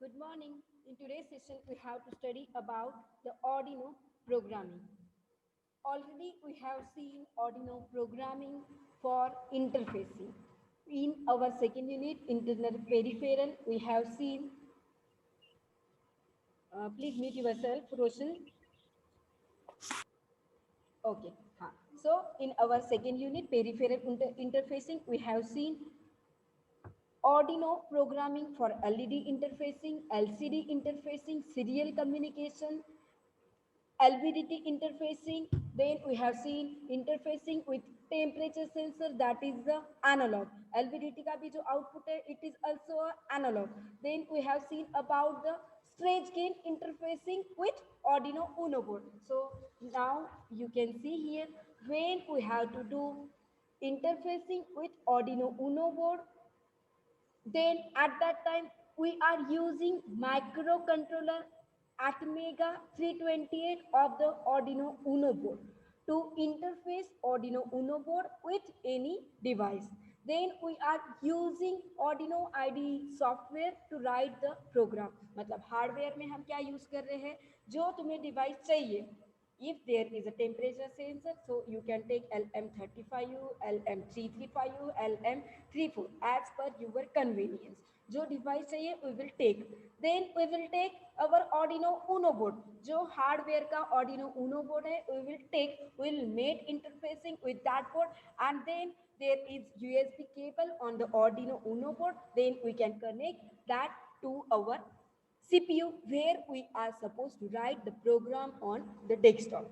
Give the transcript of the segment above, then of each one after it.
Good morning. In today's session, we have to study about the Arduino programming. Already, we have seen Arduino programming for interfacing. In our second unit, internal peripheral, we have seen. Please mute yourself, Roshan. Okay. So, in our second unit, peripheral interfacing, we have seen Arduino programming for LED interfacing, LCD interfacing, serial communication, LVDT interfacing. Then we have seen interfacing with temperature sensor, that is the analog. LVDT का भी जो output है, it is also a analog. Then we have seen about the strange gain interfacing with Arduino Uno board. So now you can see here when we have to do interfacing with Arduino Uno board, then at that time we are using microcontroller Atmega 328 of the Arduino Uno board to interface Arduino Uno board with any device. Then we are using Arduino IDE software to write the program. मतलब hardware में हम क्या use कर रहे हैं, जो तुम्हें device चाहिए. If there is a temperature sensor, so you can take LM35U, LM335U, LM34 as per your convenience. जो डिवाइस चाहिए we will take. Then we will take our Arduino Uno board. जो hardware का Arduino Uno board है, we will take, we will make interfacing with that board, and then there is USB cable on the Arduino Uno board. Then we can connect that to our CPU where we are supposed to write the program on the desktop.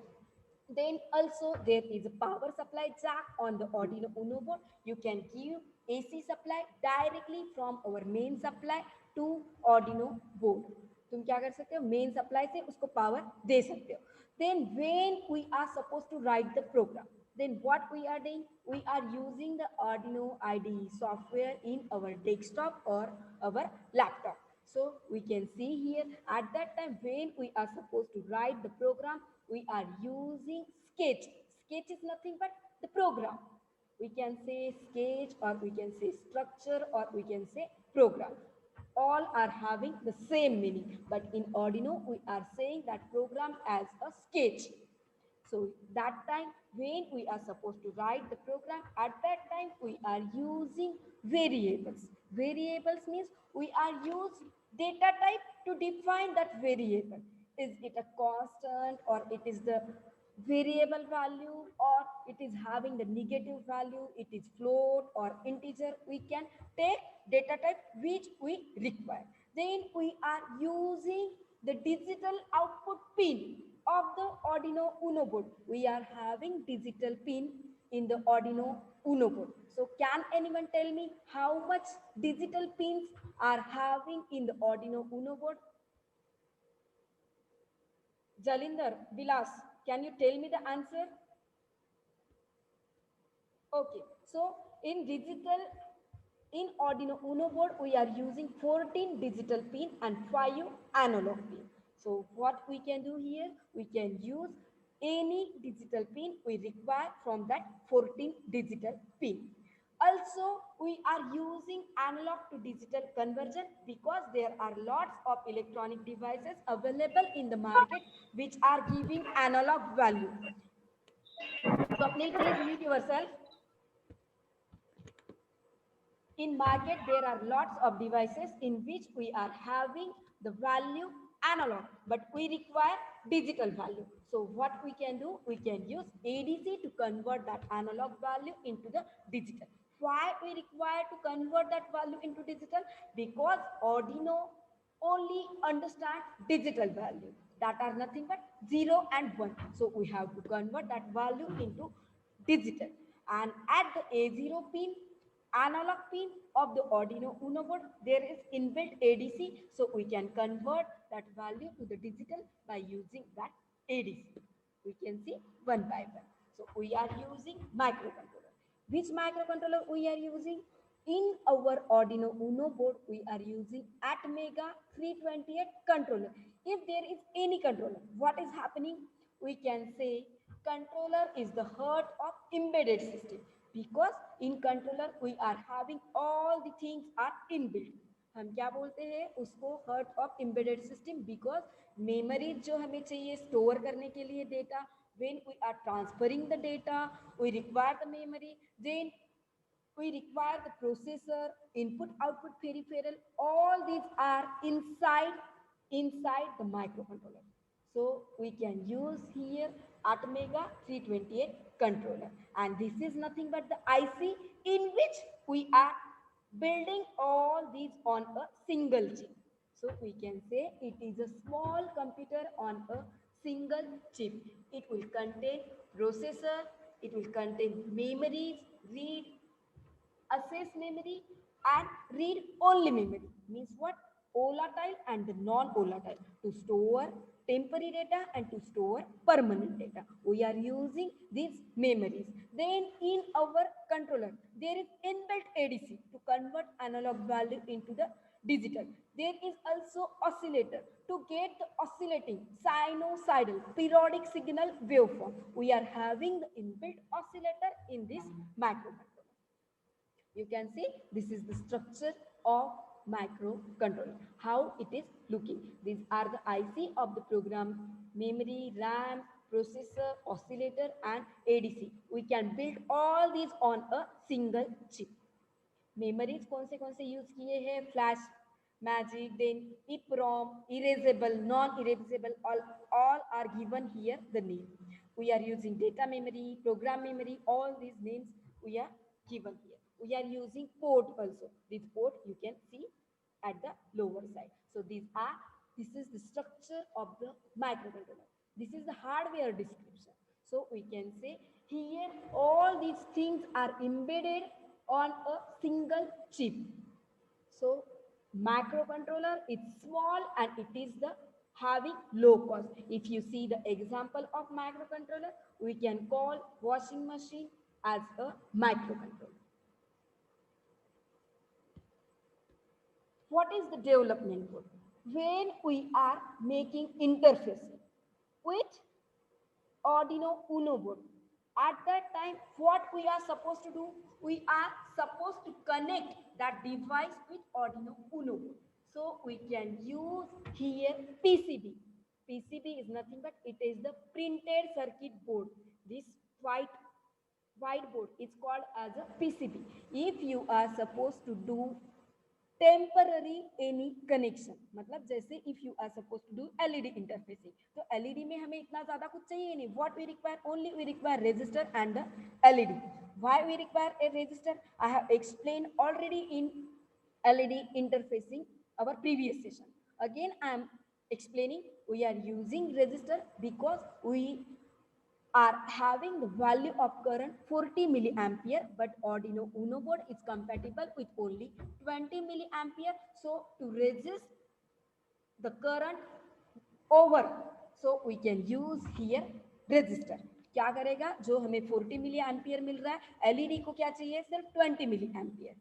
Then also there is a power supply jack on the Arduino Uno board. You can give AC supply directly from our main supply to Arduino board. तुम क्या कर सकते हो, main supply से उसको power दे सकते हो. Then when we are supposed to write the program, then what we are doing, we are using the Arduino IDE software in our desktop or our laptop. So we can see here at that time when we are supposed to write the program, we are using Sketch. Sketch is nothing but the program. We can say sketch or we can say structure or we can say program. All are having the same meaning, but in Arduino we are saying that program as a sketch. So that time when we are supposed to write the program, at that time we are using variables. Variables means we are use data type to define that variable. Is it a constant or it is the variable value or it is having the negative value, it is float or integer. We can take data type which we require. Then we are using the digital output pin of the Arduino Uno board. We are having digital pin in the Arduino Uno board. So can anyone tell me how much digital pins are having in the Arduino Uno board? Jalinder, Vilas, can you tell me the answer? Okay, so in Arduino Uno board, we are using 14 digital pin and 5 analog pin. So what we can do here, we can use any digital pin we require from that 14 digital pin. Also, we are using analog to digital conversion because there are lots of electronic devices available in the market which are giving analog value. Swapnil, please mute yourself. In market, there are lots of devices in which we are having the value analog, but we require digital value. So what we can do, we can use ADC to convert that analog value into the digital. Why we require to convert that value into digital? Because Arduino only understand digital value that are nothing but 0 and 1. So we have to convert that value into digital. And at the A0 pin, analog pin of the Arduino Uno board, there is inbuilt ADC, so we can convert that value to the digital by using that ADC. We can see one by one. So we are using microcontroller. Which microcontroller we are using? In our Arduino Uno board, we are using Atmega 328 controller. If there is any controller, what is happening? We can say controller is the heart of embedded system because in controller we are having all the things are inbuilt. हम क्या बोलते हैं उसको, heart of embedded system, because memory जो हमें चाहिए store करने के लिए data, when we are transferring the data we require the memory, then we require the processor, input output peripheral, all these are inside the microcontroller. So we can use here Atmega 328 controller, and this is nothing but the IC in which we are building all these on a single chip. So we can say it is a small computer on a single chip. It will contain processor, it will contain memories, read, access memory, and read only memory. Means what? Volatile and the non-volatile, to store temporary data and to store permanent data. We are using these memories. Then in our controller, there is inbuilt ADC to convert analog value into the digital. There is also oscillator to get the oscillating sinusoidal periodic signal waveform. We are having the inbuilt oscillator in this microcontroller. You can see this is the structure of microcontroller, how it is looking. These are the IC of the program: memory, RAM, processor, oscillator, and ADC. We can build all these on a single chip. Memories कौन से use किए हैं? Flash, magic, then EEPROM, erasable, non erasable, all are given here the name. We are using data memory, program memory, all these names we are given here. We are using port also. This port you can see at the lower side. So this is the structure of the microcontroller. This is the hardware description. So we can say here all these things are embedded on a single chip. So microcontroller is small and it is the having low cost. If you see the example of microcontroller, we can call washing machine as a microcontroller. What is the development board? When we are making interfaces with Arduino Uno board, at that time what we are supposed to do? We are supposed to connect that device with Arduino Uno board. So we can use here PCB. PCB is nothing but it is the printed circuit board. This whiteboard is called as a PCB. If you are supposed to do temporary any connection, मतलब जैसे if you are suppose to do LED interfacing, तो LED में हमें इतना ज्यादा कुछ चाहिए नहीं. What we require? Only we require resistor and the LED. Why we require a resistor? I have explain already in LED interfacing our previous session. Again I am explaining, we are using resistor because we are having the value of current 40 milliampere, but Arduino Uno board is compatible with only 20 milliampere. So to resist the current over, so we can use here resistor. क्या करेगा? जो हमें 40 milli ampere मिल रहा है, LED को क्या चाहिए? सिर्फ 20 milliampere.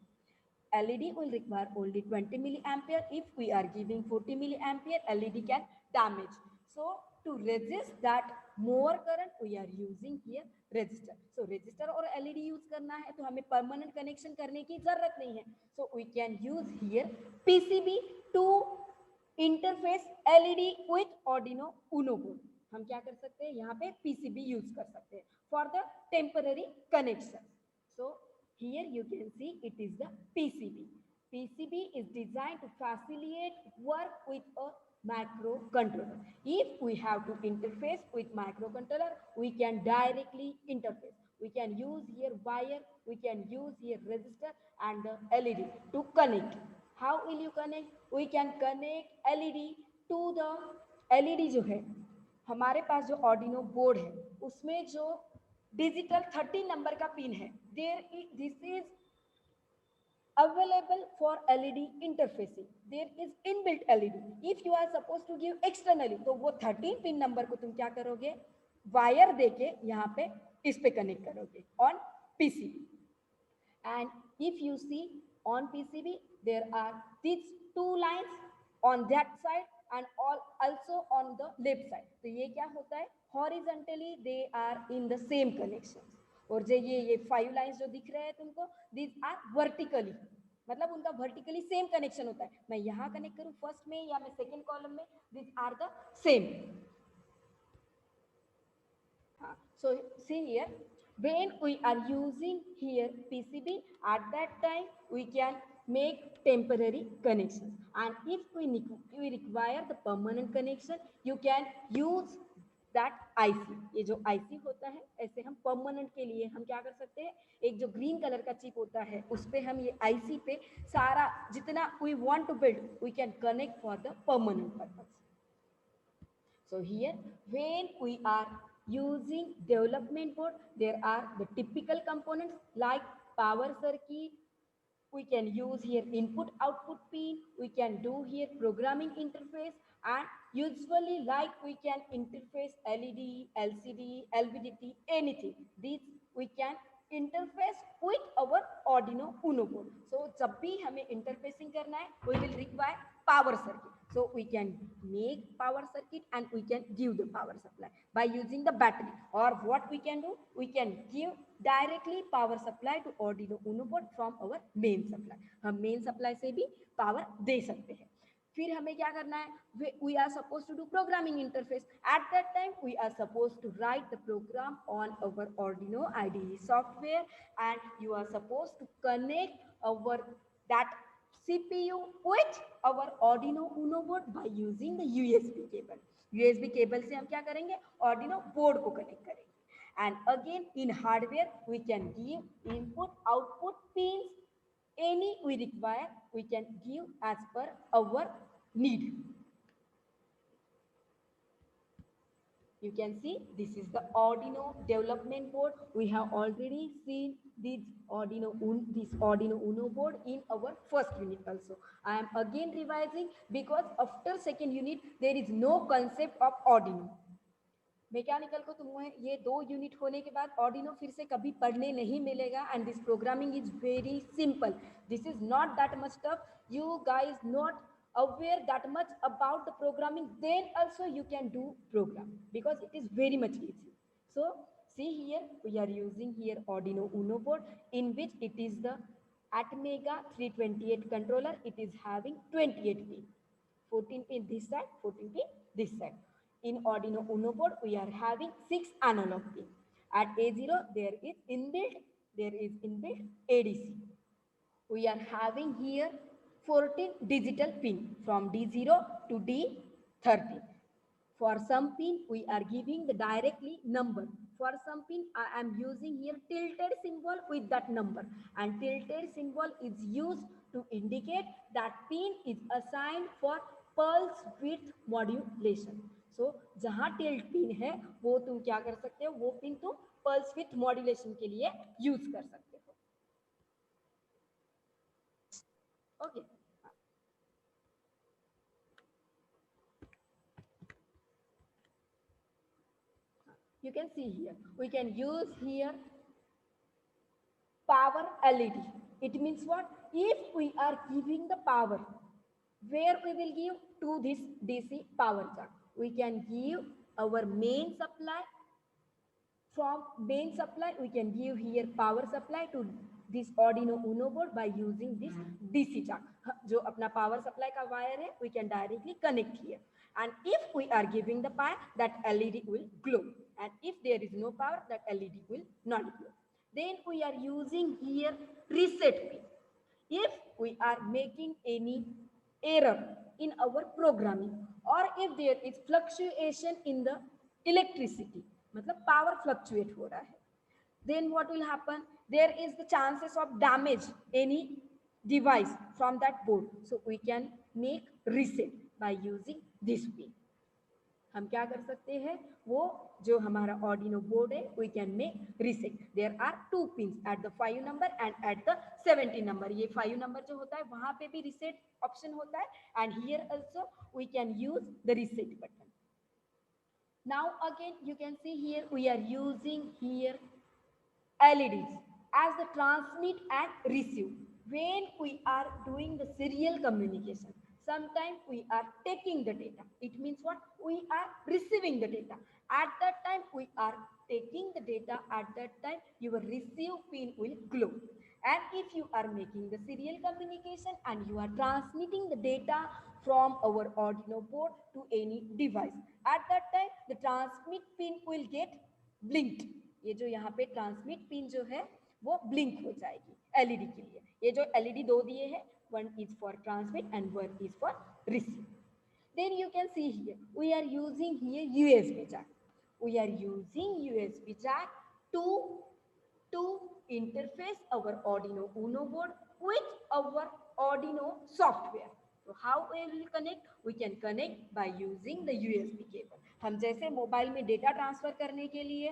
LED will require only 20 milliampere. If we are giving 40 milliampere, LED can damage. So to resist that more current, we are using here resistor. So resistor और LED use करना है तो हमें permanent connection करने की जरूरत नहीं है. So we can use here PCB to interface LED with Arduino Uno board. हम क्या कर सकते हैं? यहाँ पे PCB use कर सकते हैं for the temporary connection. So here you can see it is the PCB. PCB is designed to facilitate work with a microcontroller. If we have to interface with microcontroller, we can directly interface. We can use here wire, we can use here resistor and the LED to connect. How will you connect? We can connect LED to the LED जो है हमारे पास जो Arduino board है उसमें जो digital 13 number का pin है, this is available for LED interfacing. There is inbuilt LED. If you are supposed to give externally, तो वो 13 पिन नंबर को तुम क्या करोगे? वायर देके यहाँ पे इस पे कनेक्ट करोगे on PCB. And if you see on PCB, there are these two lines on that side and also on the left side. तो ये क्या होता है? Horizontally they are in the same connections. और जो ये 5 lines जो दिख रहे हैं तुमको, these are vertically. मतलब उनका वर्टिकली सेम कनेक्शन होता है। मैं यहाँ कनेक्ट करूँ फर्स्ट में या मैं सेकेंड कॉलम में, this are the same. So see here, when we are using here PCB, at that time we can make temporary connections, and if we require the permanent connection, you can use that IC। ये जो IC होता है, ऐसे हम permanent के लिए हम क्या कर सकते हैं, एक जो ग्रीन कलर का चिप होता है उस पे हम ये IC पे सारा जितना we want to build, we can connect for the permanent purpose। So here, when we are using development board, there are the typical components like power circuit. We can use here input output pin. We can do here programming interface, and usually like we can interface LED, LCD, LVDT, anything. These we can interface with our Arduino Uno board. So जब भी हमें interfacing करना है, we will require power circuit. So we can make power circuit and we can give the power supply by using the battery. Or what we can do, we can give directly power supply to Arduino Uno board from our main supply। हम main supply से भी power दे सकते हैं। फिर हमें क्या करना है, we are supposed to do programming interface। At that time we are supposed to write the program on our Arduino IDE software, and you are supposed to connect our that CPU with our Arduino Uno board by using the USB cable। USB cable से हम क्या करेंगे, Arduino board को connect करेंगे। And again in hardware we can give input output pins, any we require we can give as per our need। You can see this is the Arduino development board. We have already seen this Arduino Uno board in our first unit also। I am again revising because after second unit there is no concept of Arduino। Mechanical को तुम्हें ये 2 unit होने के बाद Arduino फिर से कभी पढ़ने नहीं मिलेगा, and this programming is very simple. This is not that much tough. You guys not aware that much about the programming, then also you can do program because it is very much easy। So see here, we are using here Arduino Uno board in which it is the Atmega 328 controller। It is having 28 pin, 14 pin this side, 14 pin this side। In Arduino Uno board we are having 6 analog pin। At A0 there is inbuilt ADC। We are having here 14 digital pin from D0 to D30। For some pin we are giving the directly number, for some pin I am using here tilted symbol with that number, and tilted symbol is used to indicate that pin is assigned for pulse width modulation। So जहाँ tilt pin है वो तुम क्या कर सकते हो, वो pin तुम pulse width modulation के लिए use कर सकते हो। Okay। You can see here, we can use here power LED। It means what? If we are giving the power, where we will give to this DC power jack, we can give our main supply। From main supply we can give here power supply to this Arduino Uno board by using this DC jack। जो अपना power supply का wire है we can directly connect here, and if we are giving the power, that LED will glow, and if there is no power, that LED will not glow। Then we are using here reset pin। If we are making any error in our programming, or if there is fluctuation in the electricity, मतलब power fluctuate हो रहा है, then what will happen, there is the chances of damage any device from that board, so we can make reset by using this pin। हम क्या कर सकते हैं, वो जो हमारा Arduino board है we can make reset। there are 2 pins at the 5 number and at the 17 number। ये 5 number जो होता है वहां पे भी reset option होता है, and here also we can use the reset button। Now again you can see here we are using here LEDs as the transmit and receive when we are doing the serial communication। Sometimes we are taking the data, it means what, we are receiving the data। At that time we are taking the data, at that time your receive pin will glow, And if you are making the serial communication and you are transmitting the data from our Arduino board to any device, at that time the transmit pin will get blinked. ये जो यहाँ पे transmit pin जो है वो blink हो जाएगी LED के लिए. ये जो एलईडी दो दिए हैं, one is for transmit and one is for receive. Then you can see here we are using here USB jack. We are using USB jack to interface our Arduino Uno board with our Arduino software. So how we will connect? We can connect by using the USB cable. हम जैसे mobile में data transfer करने के लिए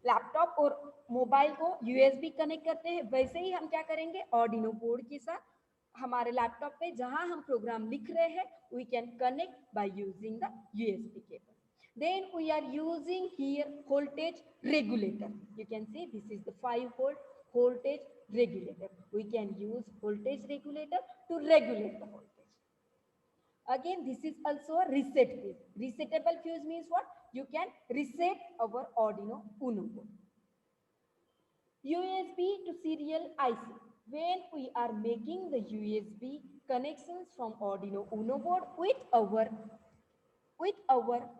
laptop और mobile को USB connect करते हैं, वैसे ही हम क्या करेंगे Arduino बोर्ड के साथ हमारे लैपटॉप पे जहां हम प्रोग्राम लिख रहे हैं we can connect by using the USB cable. Then we are using here voltage regulator. You can see this is the 5-volt voltage regulator. We can use voltage regulator to regulate the voltage. Again, this is also a reset fuse. Resettable fuse means what? You can reset our Arduino Uno board. USB to serial IC. When we are making the USB connections from Arduino Uno board with our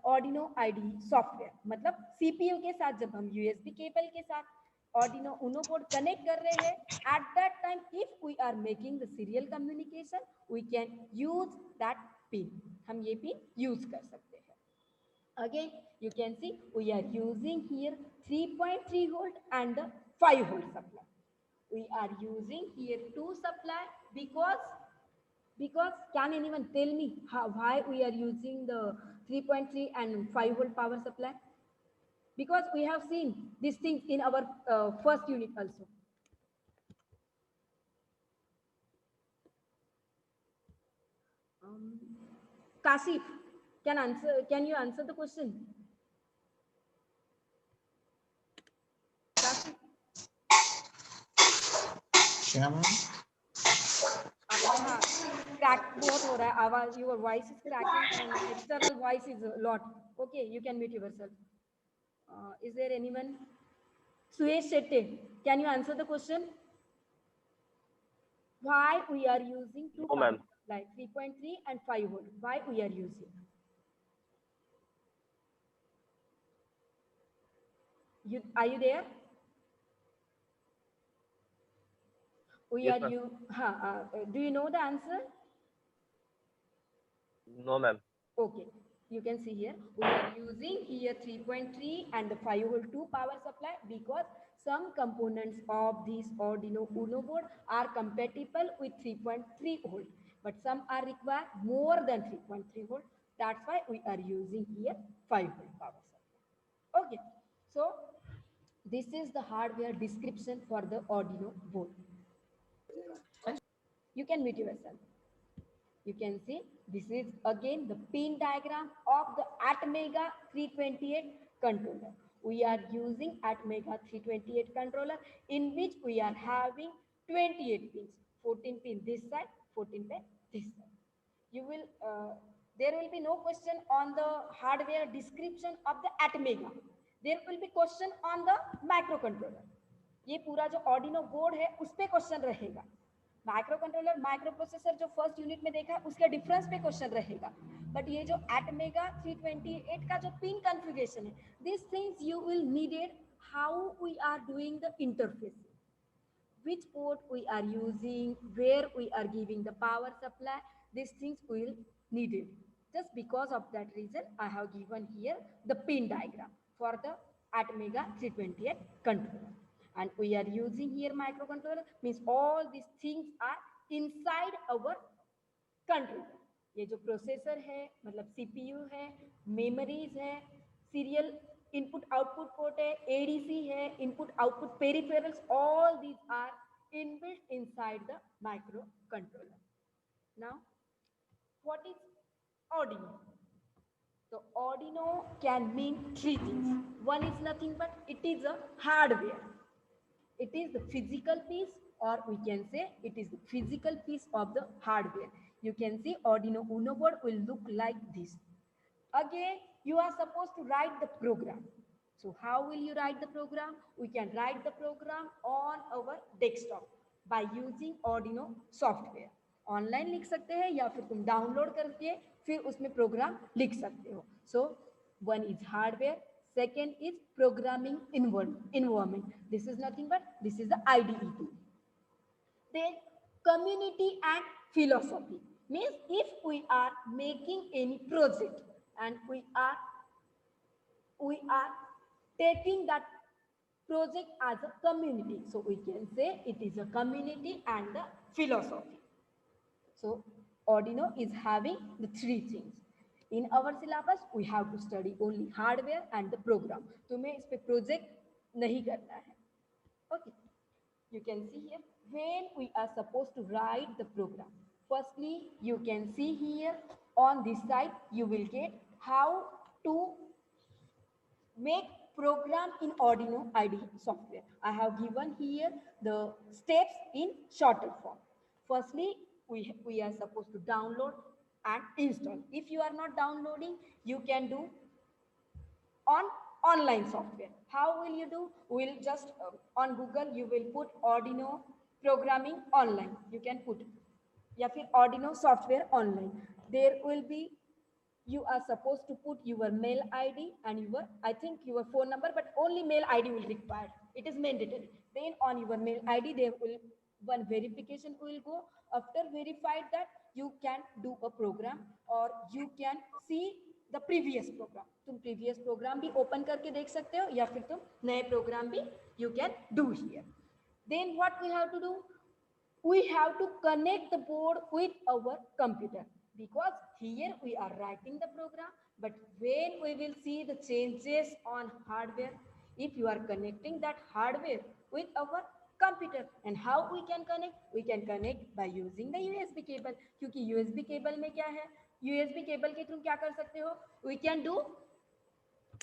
Arduino IDE software, मतलब CPU के साथ जब हम USB cable के साथ Arduino Uno board connect कर रहे हैं, at that time if we are making the serial communication, we can use that pin. हम ये pin use कर सकते हैं. Again, you can see we are using here 3.3 volt and the 5 volt supply. We are using here two supply because can anyone tell me why we are using the 3.3 and 5 volt power supply? Because we have seen these things in our first unit also. Kasif, can you answer the question? Kasif? क्या ma'am? हाँ, crack बहुत हो रहा है आवाज. Your voice is cracking and external voice is a lot. Okay, you can mute yourself. Is there anyone? Suyesh Shetty, can you answer the question? Why we are using two No, ma'am. like 3.3 and 5 volt? Why we are using? Are you there? Yes, ma'am. Do you know the answer? No, ma'am. Okay, you can see here we are using here 3.3 and the 5 volt 2 power supply because some components of this Arduino Uno board are compatible with 3.3 volt, but some are require more than 3.3 volt. That's why we are using here 5 volt power supply. Okay, so this is the hardware description for the Arduino board. You can mute yourself. You can see this is again the pin diagram of the Atmega 328 controller. We are using Atmega 328 controller in which we are having 28 pins, 14 pin this side, 14 pin this side. You will there will be no question on the hardware description of the Atmega. There will be question on the microcontroller. ये पूरा जो Arduino board है उस पे question रहेगा. Micro controller micro processor जो first unit में देखा है उसके डिफरेंस पे क्वेश्चन रहेगा. बट ये जो Atmega 328 का जो पिन कॉन्फ़िगरेशन है, this things you will needed how we are doing the interfacing, which port we are using, where we are giving the power supply, these things will needed. Just because of that reason, I have given here the pin diagram for the Atmega 328 controller. And we are using here microcontroller, means all these things are inside our controller. ये जो processor है मतलब CPU है, memories है, serial input output port है, ADC है, input output peripherals, all these are inbuilt inside the microcontroller. Now, what is Arduino? So Arduino can mean three things. One is nothing but it is a hardware. It is the physical piece, or we can say it is the physical piece of the hardware. You can see Arduino Uno board will look like this. Again, you are supposed to write the program. So how will you write the program? We can write the program on our desktop by using Arduino software. Online लिख सकते हैं या फिर तुम download करके फिर उसमें programme लिख सकते हो. सो one is hardware, second is programming environment. This is nothing but this is the IDE tool. Then community and philosophy means if we are making any project and we are taking that project as a community, so we can say it is a community and the philosophy. So Arduino is having the three things. In our syllabus we have to study only hardware and the program. तुम्हें इस पे project नहीं करना है. Okay, you can see here when we are supposed to write the program. Firstly, you can see here on this side you will get how to make program in Arduino IDE software. I have given here the steps in shorter form. Firstly, we are supposed to download and install. If you are not downloading, you can do on online software. How will you do? We'll just on Google you will put Arduino programming online. You can put या फिर Arduino software online. There will be, you are supposed to put your mail ID and your, I think your phone number, but only mail ID will require. It is mandatory. Then on your mail ID there will one verification will go. After verified that you can do a program or you can see the previous program. तुम previous program भी open करके देख सकते हो या फिर तुम नए program भी you can do here. Then what we have to do? We have to connect the board with our computer, because here we are writing the program, but when we will see the changes on hardware, if you are connecting that hardware with our computer, and how we can connect by using the USB cable. क्योंकि USB cable में क्या है, USB cable के through क्या कर सकते हो, we can do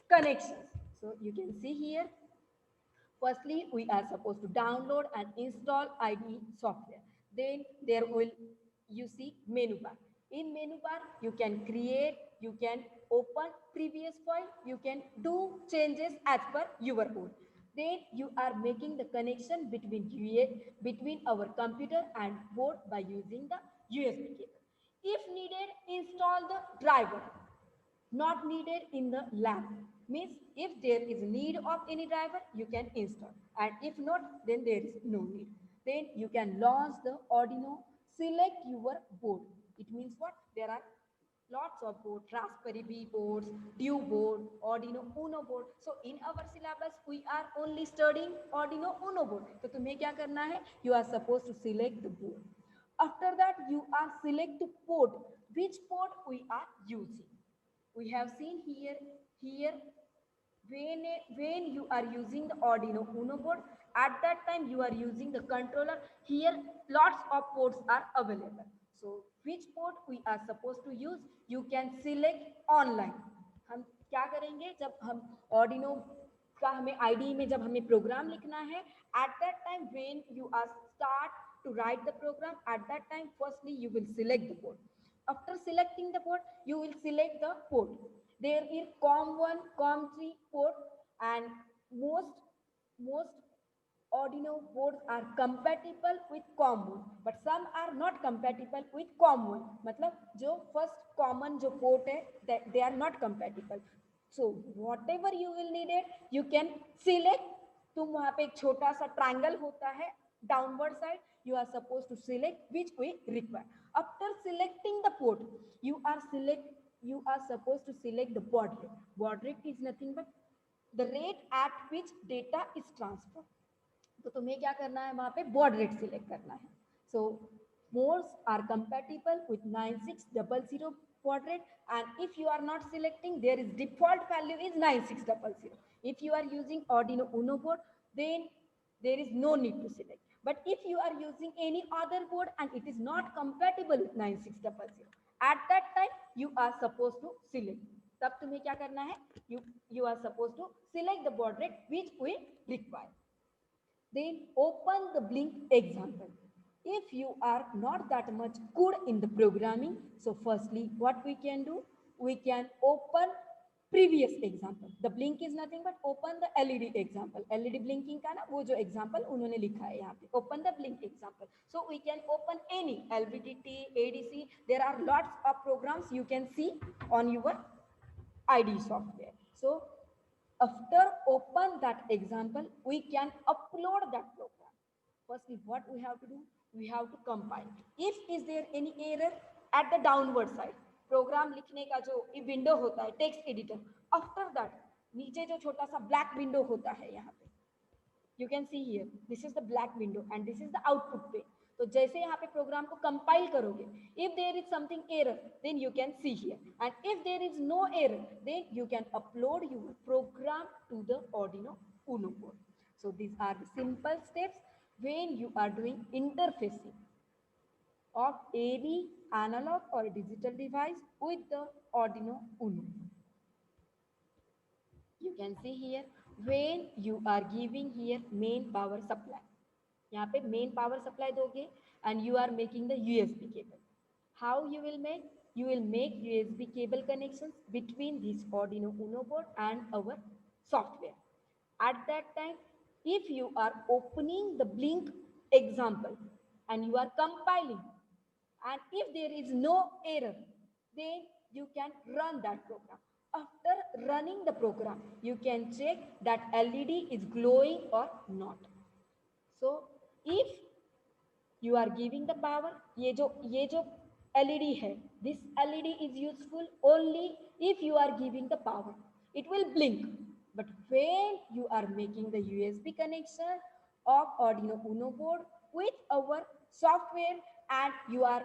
connections. So you can see here, firstly we are supposed to download and install IDE software. Then there will, you see menu bar. In menu bar you can create, you can open previous file, you can do changes as per your own. Then you are making the connection between our computer and board by using the USB cable. If needed, install the driver. Not needed in the lab means if there is need of any driver you can install, and if not then there is no need. Then you can launch the Arduino, select your board. It means what, there are lots of board, Raspberry Pi boards, Duo board, Arduino Uno board. So in our syllabus we are only studying Arduino Uno board. तो तुम्हें क्या करना है, you are supposed to select the board. After that you are select the port, which port we are using. We have seen here when you are using the Arduino Uno board, at that time you are using the controller. Here lots of ports are available. So which port we are supposed to use, you can select online. हम क्या करेंगे, जब हम Arduino का हमें IDE में जब हमें प्रोग्राम लिखना है, at that time when you are start to write the program, at that time firstly you will select the port. After selecting the port, you will select the port. There is COM1, COM3 port, and most Arduino boards are compatible with COM1, but some are not compatible with COM1. मतलब जो first common जो port है, they are not compatible. So whatever you will need it, you can select. तुम वहाँ पे एक छोटा सा triangle होता है downward side, you are supposed to select which we require. After selecting the port, you are supposed to select the baud rate. Baud rate is nothing but the rate at which data is transferred. तो तुम्हें क्या करना है, वहाँ पे baud rate select करना है. So boards are compatible with 9600 baud rate, and if you are not selecting, there is default value is 9600. If you are using Arduino Uno board, then there is no need to select. But if you are using any other board and it is not compatible with 9600, at that time you are supposed to select. तब तुम्हें क्या करना है, you are supposed to select the baud rate which we require. Then open the Blink example. If you are not that much good in the programming, so firstly what we can do, we can open previous example. The blink is nothing but open the LED example. LED blinking का ना वो जो example उन्होंने लिखा है यहाँ पे. Open the blink example. So we can open any LVDT, ADC. There are lots of programs you can see on your ID software. So after open that example, we can upload that program. Firstly, what we have to do? We have to compile. If is there any error at the downward side, program लिखने का जो window होता है text editor, after that नीचे जो छोटा सा black window होता है यहाँ पे, you can see here this is the black window and this is the output pane. तो जैसे यहाँ पे प्रोग्राम को कंपाइल करोगे, if there is something error then you can see here, and if there is no error then you can upload your program to the Arduino Uno board. So these are the simple steps when you are doing interfacing of any analog or digital device with the Arduino Uno. You can see here when you are giving here main power supply. यहाँ पे main power supply दोगे and you are making the USB cable. How you will make? You will make USB cable connections between this Arduino Uno board and our software. At that time, if you are opening the blink example and you are compiling, and if there is no error, then you can run that program. After running the program, you can check that LED is glowing or not. So if you are giving the power, ये जो LED है, this LED is useful only if you are giving the power. It will blink. But when you are making the USB connection of Arduino Uno board with our software and you are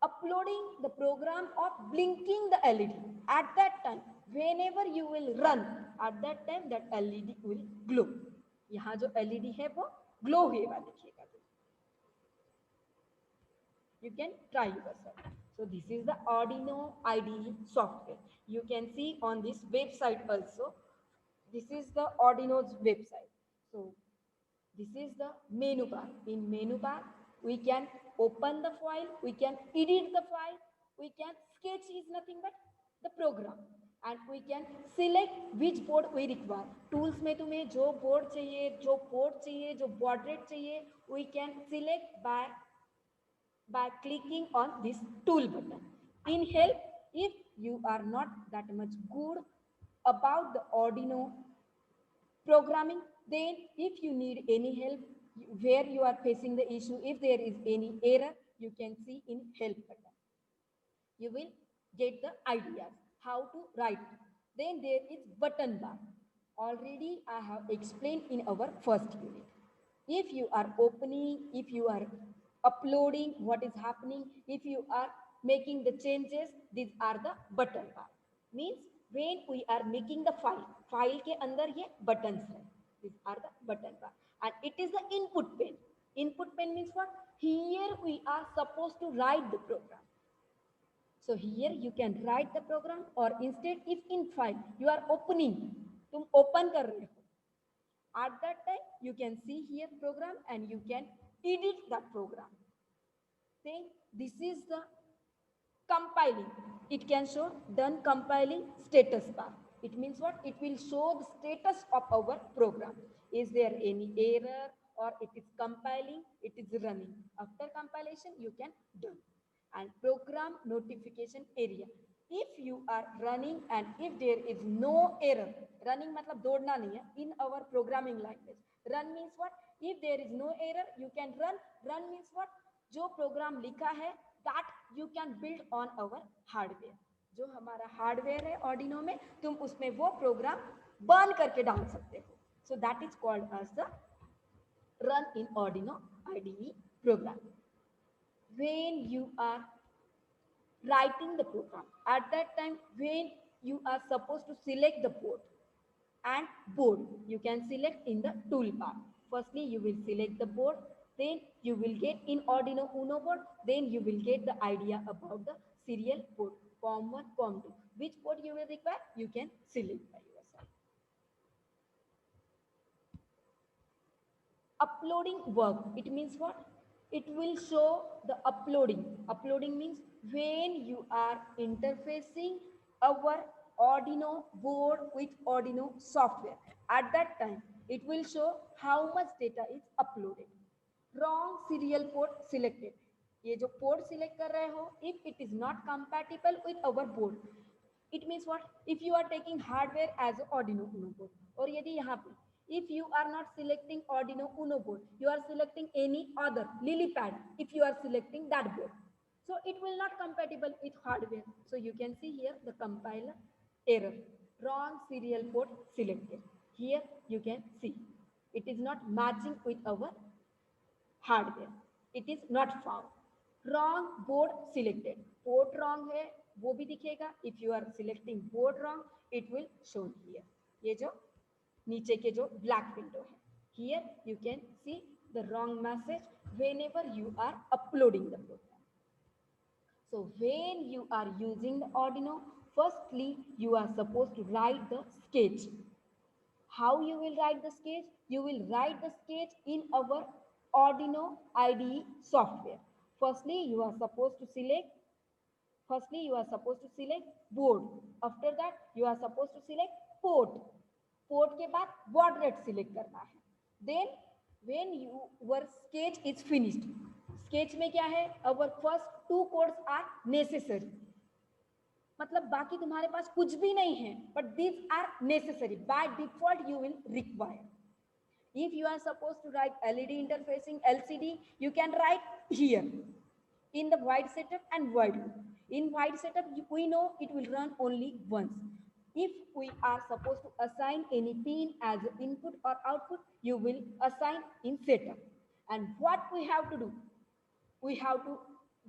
uploading the program of blinking the LED, at that time, whenever you will run, at that time that LED will glow. यहाँ जो LED है वो glow होगा देखिएगा. You can try yourself. So this is the Arduino IDE software. You can see on this website also. This is the Arduino's website. So this is the menu bar. In menu bar, we can open the file, we can edit the file, we can sketch is nothing but the program, and we can select which board we require. Tools में तुम्हें जो board चाहिए, जो port चाहिए, जो baud rate चाहिए, we can select by clicking on this tool button. In help, if you are not that much good about the Arduino programming, then if you need any help where you are facing the issue, if there is any error, you can see in help button. You will get the ideas how to write. Then there is button bar. Already I have explained in our first unit. If you are opening, if you are uploading, what is happening, if you are making the changes, these are the button bar. Means when we are making the file के अंदर ये buttons है. These are the button bar. And it is the input pane. Input pane means what? Here we are supposed to write the program. So here you can write the program, or instead if in file you are opening, तुम open कर रहे हो. At that time you can see here program and you can edit that program. Then this is the compiling. It can show done compiling status bar. It means what? It will show the status of our program. Is there any error, or it is compiling, it is running. After compilation you can done. And program notification area. If you are running and if there is no error, running मतलब दौड़ना नहीं है, in our programming language. Run means what? If there is no error, you can run. Run means what? जो program लिखा है, that you can build on our hardware. जो हमारा hardware है Arduino में, तुम उसमें वो program burn करके डाल सकते हो. So that is called as the run in Arduino IDE program. When you are writing the program, at that time when you are supposed to select the port and board, you can select in the toolbar. Firstly you will select the board, then you will get in Arduino Uno board, then you will get the idea about the serial port, COM1, COM2. Which port you will require, you can select by yourself. Uploading work, it means what? It will show the uploading. Uploading means when you are interfacing our Arduino board with Arduino software. At that time, it will show how much data is uploaded. Wrong serial port selected. ये जो port select कर रहे हो, if it is not compatible with our board, it means what? If you are taking hardware as Arduino Uno board, और यदि यहाँ पे if you are not selecting Arduino Uno board, you are selecting any other LilyPad, if you are selecting that board, so it will not compatible with hardware. So you can see here the compiler error, wrong serial port selected. Here you can see it is not matching with our hardware, it is not found. Wrong board selected, port wrong है वो भी दिखेगा. If you are selecting board wrong, it will show here. ये जो नीचे के जो black window है, here you can see the wrong message whenever you are uploading the program. So when you are using the Arduino, firstly you are supposed to write the sketch. How you will write the sketch? You will write the sketch in our Arduino IDE software. Firstly, you are supposed to select board. After that, you are supposed to select port. Port के बाद baud rate select करना है. Then, when your sketch is finished, sketch में क्या है? Our first 2 codes are necessary. मतलब बाकी तुम्हारे पास कुछ भी नहीं है, but these are necessary. By default, you will require. If you are supposed to write LED interfacing LCD, you can write here in the void setup and void loop. In void setup, we know it will run only once. If we are supposed to assign any pin as input or output, you will assign in setup. And what we have to do? We have to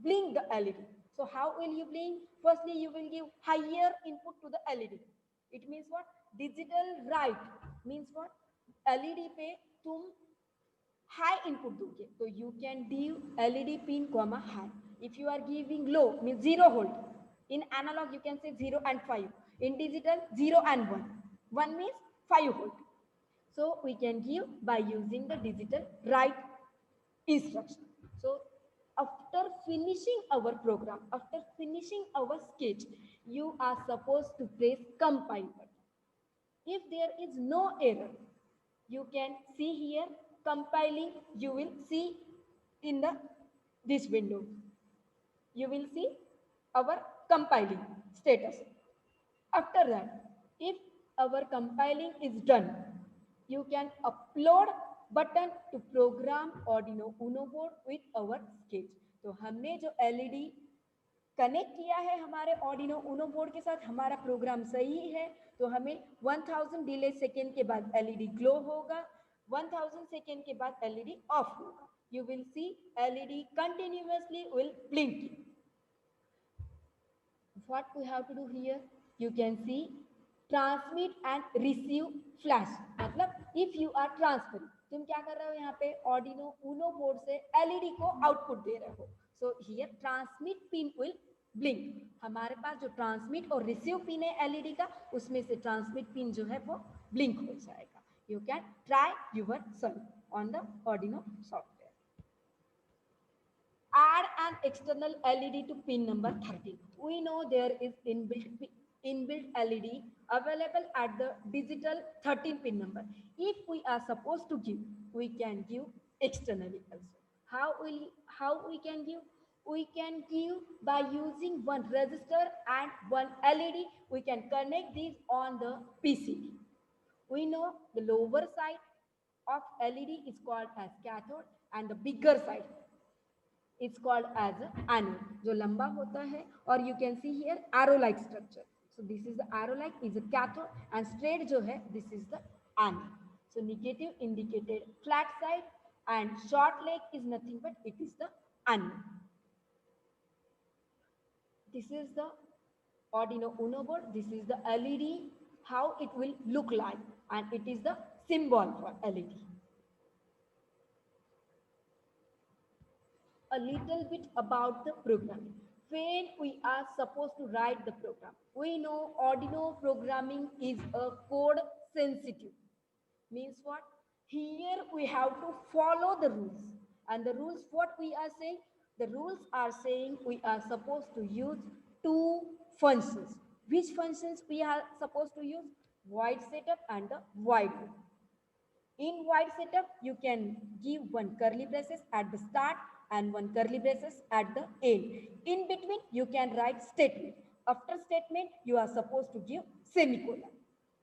blink the LED. So how will you blink? Firstly, you will give higher input to the LED. It means what? Digital write means what? LED पे तुम high input दोगे, तो you can give LED pin comma high. If you are giving low means 0 volt. In analog you can say 0 and 5. In digital 0 and 1. 1 means 5 volt. So we can give by using the digital write instruction. So after finishing our program, after finishing our sketch, you are supposed to press compile button. If there is no error, you can see here compiling. You will see in this window. You will see our compiling status. After that, if our compiling is done, you can upload button to program Arduino Uno board with our sketch. तो हमने जो LED connect किया है हमारे Arduino Uno board के साथ, हमारा programme सही है, तो हमें 1000 डिले सेकेंड के बाद LED ग्लो होगा, 1000 सेकेंड के बाद LED ऑफ होगा. You will see LED continuously will blink. What we have to do here? You can see transmit and receive flash. मतलब इफ यू आर ट्रांसफरिंग, तुम क्या कर रहे हो यहाँ पे Arduino Uno बोर्ड से LED को आउटपुट दे रहे हो. So here transmit pin will blink. हमारे पास जो ट्रांसमिट और रिसीव पिन है LED का, उसमें से ट्रांसमिट पिन जो है वो ब्लिंक हो जाएगा. You can try yourself on the Arduino software. Add an external LED to pin number 13. We know there is inbuilt LED available at the digital 13 pin number. If we are supposed to give, we can give externally also. How we can give? We can give by using one resistor and one LED. We can connect these on the PCB. We know the lower side of LED is called as cathode and the bigger side it's called as anode. जो लंबा होता है, और you can see here arrow like structure. So this is the arrow like is a cathode and straight जो है this is the anode. So negative indicated flat side and short leg is nothing but it is the anode. This is the Arduino Uno board. This is the LED, how it will look like, and it is the symbol for LED. A little bit about the programming. When we are supposed to write the program, we know Arduino programming is a code sensitive. Means what? Here we have to follow the rules. And the rules, what we are saying? The rules are saying we are supposed to use 2 functions. which functions we are supposed to use? Void setup and the void loop. In void setup, you can give one curly braces at the start and one curly braces at the end. In between, you can write statement. After statement, you are supposed to give semicolon.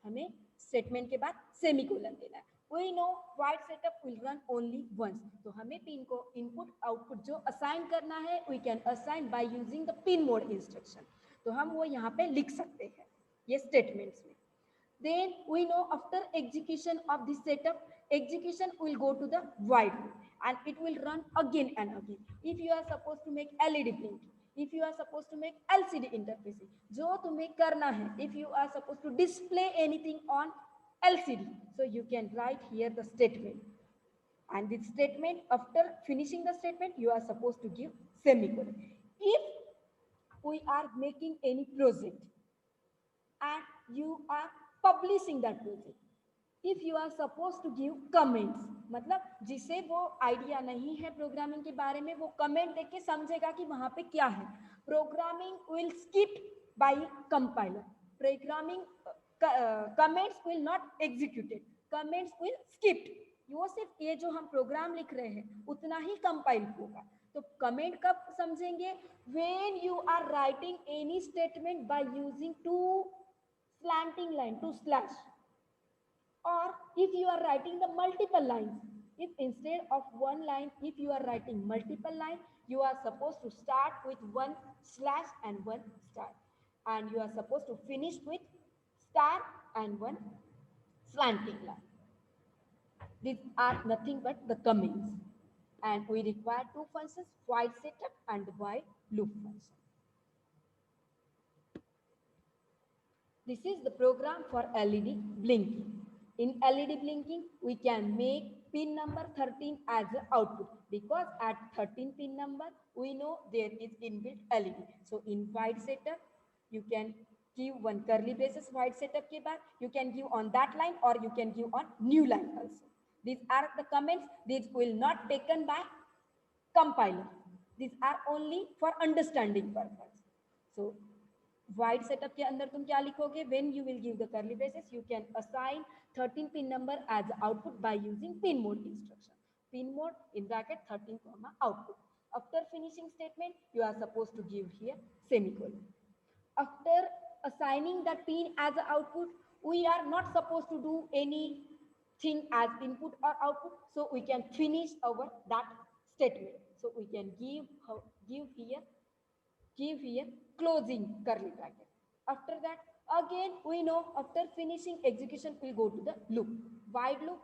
हमें statement के बाद semicolon देना है. We know void setup will run only once. तो हमें pin को input output जो assign करना है, we can assign by using the pin mode instruction. तो हम वो यहाँ पे लिख सकते हैं ये statements में. Then we know after execution of this setup, execution will go to the void loop and it will run again and again. If you are supposed to make LED blinking, if you are supposed to make LCD interfacing, जो तुम्हें करना है, if you are supposed to display anything on LCD, so you can write here the statement. And this statement, after finishing the statement, you are supposed to give semicolon. If we are making any project and you are publishing that project, if you are supposed to give comments, मतलब जिसे वो idea नहीं है programming के बारे में, वो comment देख के समझेगा कि वहां पे क्या है. Programming will skip by compiler. Programming comments will not executed, comments will skipped. वो सिर्फ ये जो हम प्रोग्राम लिख रहे हैं उतना ही कंपाइल होगा. तो कमेंट कब समझेंगे? When you are writing any statement by using two slanting line, to slash, or if you are writing the multiple lines, if instead of one line, if you are writing multiple line, you are supposed to start with one slash and one star, and you are supposed to finish with star and one slanting line. These are nothing but the comments, and we require two functions, void setup and void loop function. This is the program for LED blinking. In LED blinking, we can make pin number 13 as the output, because at 13 pin number, we know there is inbuilt LED. So in void setup, you can give one curly braces void setup के बाद, you can give on that line or you can give on new line also. These are the comments. These will not taken by compiler. These are only for understanding purpose. So void setup के अंदर तुम क्या लिखोगे? When you will give the curly braces, you can assign 13 pin number as output by using pin mode instruction. Pin mode in bracket 13 comma output. After finishing statement, you are supposed to give here semicolon. After assigning that pin as output, we are not supposed to do anything as input or output, so we can finish our that statement. So we can give here closing curly bracket. After that, again we know after finishing execution will go to the loop, void loop,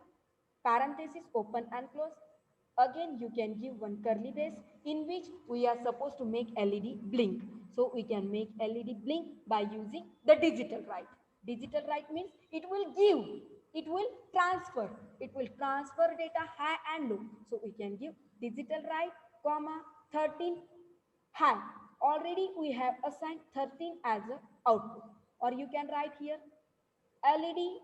parenthesis open and close. Again you can give one curly brace in which we are supposed to make LED blink. So we can make LED blink by using the digital write. Digital write means it will transfer data high and low. So we can give digital write comma 13 high. Already we have assigned 13 as an output, or you can write here LED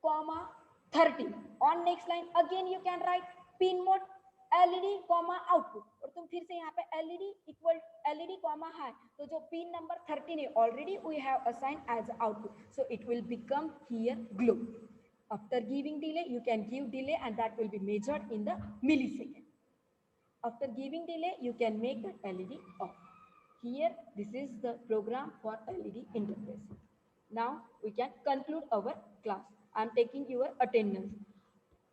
comma 13. On next line again you can write pin mode LED comma output, और तुम फिर से यहाँ पे LED equal LED comma high, तो जो pin number 13 है already we have assigned as output, so it will become here glow. After giving delay, you can give delay and that will be measured in the millisecond. After giving delay, you can make that LED off. Here, this is the program for LED interface. Now, we can conclude our class. I am taking your attendance.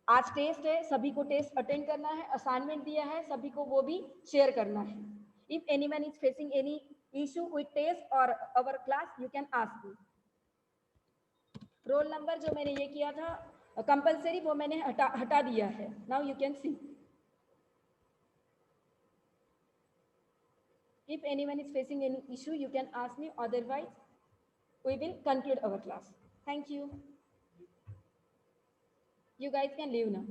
आज test है, सभी को test attend करना है, assignment दिया है, सभी को वो भी शेयर करना है. If anyone is facing any issue with test or our class, you can ask me. Roll number जो मैंने ये किया था कंपलसरी, वो मैंने हटा दिया है. Now you can see. If anyone is facing any issue, you can ask me. Otherwise, we will conclude our class. Thank you. You guys can leave now.